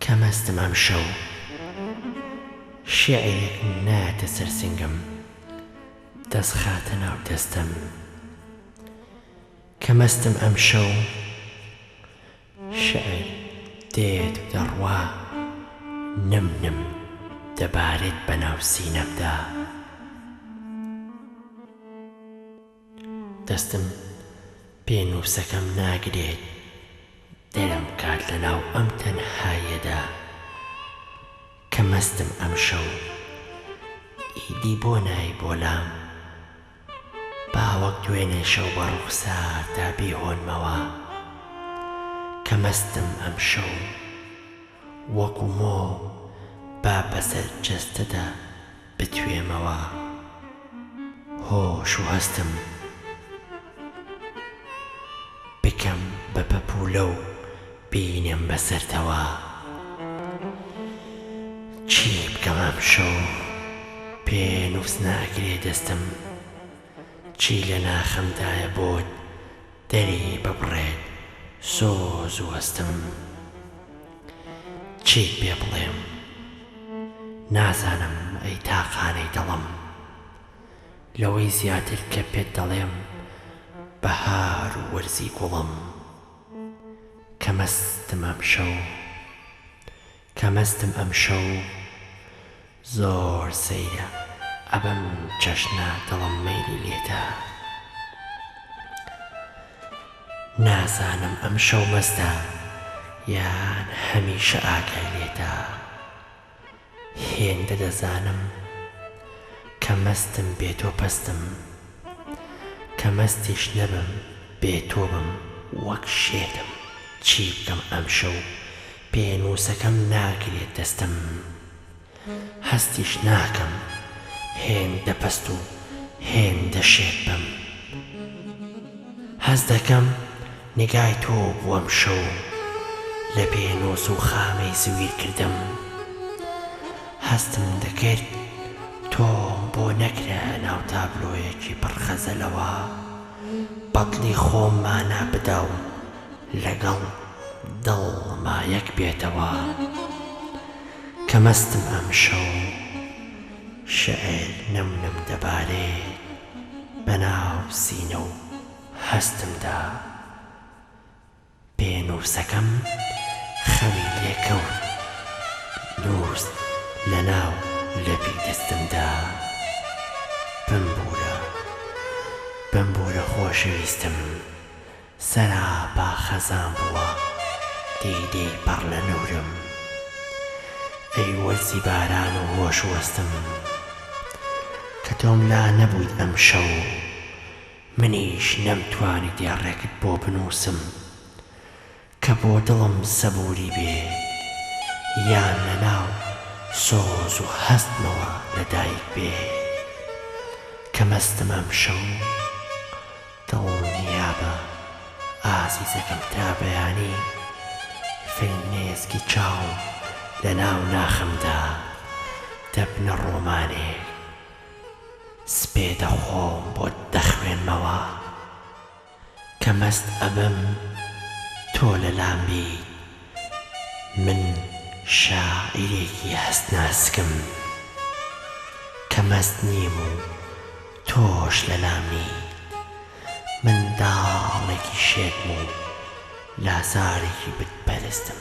کەمەستم ئەم شەو شیعرێک ناتە سەرسنگم دەست خاتە ناو دەستم کەمەستم ئەم شەو شیعر دێت و دەڕوا نم دەبارێت بەناو سینەمدا دەستم پێ نووسەکەم ناگرێت دەرم کات لەناو ئەم تەنهاییەدا کەمەستم ئەم شەو ئیدی بۆ نای بۆلام باوەک دوێنێ شەو بە ڕوخساردا بیهۆنمەوە کەمەستم ئەم شەو وەکو مۆ با بەسەر جەستەدا بتوێمەوە هۆش و هەستم بکەم بە پەپوولە و بینم بەسەرتەوە چی بکەم ئەم شەو پێنووس ناگرێ دەستم چی لە ناخەمدایە بۆت دەری ببڕێت سۆز و هەستم چیت پێ بڵێم نازانم ئەی تاقانەی دڵم لەوەی زیاتر کە پێت دەڵێم بەهار و وەرزی گوڵم کەمەستم ئەم شەو زۆر سەیرە ئەبەم چەشنە دڵم مەیلی لێتە نازانم ئەم شەو مەستە یان هەمیشە ئاگای لێتە هێندە دەزانم کەمەستم بێتۆ پەستم کەمەستیش نەبم بێتۆ بم وەک شێتم چی بکەم ئەم شەو پێنووسەکەم ناگرێت دەستم هەستیش ناکەم هێندە پەست و هێندە شێت بم هەست دەکەم نیگای تۆ بووەم شەو لە پێنووس و خامەی زویر کردم هەستم دەکرد تۆم بۆ نەکرە ناو تابلۆیەکی پڕخەزەلەوە بەدڵی خۆممانە بدا و لەگەڵ دڵما یەک بێتەوە کەمەستم ئەم شەو شیعر نم دەبارێت بەناو سینە و هەستمدا پێنووسەکەم خەوی لێکەوت نووست لەناو لەپی دەستمدا بمبورە خۆشەویستم سەراپا خەزان بووە دەیدەی پەڕ لە نورم ئەی وەرزی باران و هۆش وەستم کە تۆم لا نەبوویت ئەم شەو منیش نەمتوانی دیاڕێکت بۆ بنووسم کە بۆ دڵم سەبووری بێ یان لەناو سۆز و هەستمەوە لەدایک بێ کەمەستم ئەم شەو دڵنیابە ئازیزەکەم تا بەیانی فیلمێزکی چاوم لەناو ناخەمدا دەبنە ڕۆمانێک سپێ دەخۆم بۆ دەخوێنمەوە کەمەست ئەبم تۆ لەلام بیت من شاعیرێکی هەستناسکم کەمەست نیم و تۆش لەلام نیت منداڵێکی شێتم و لازارێکی بتپەرستم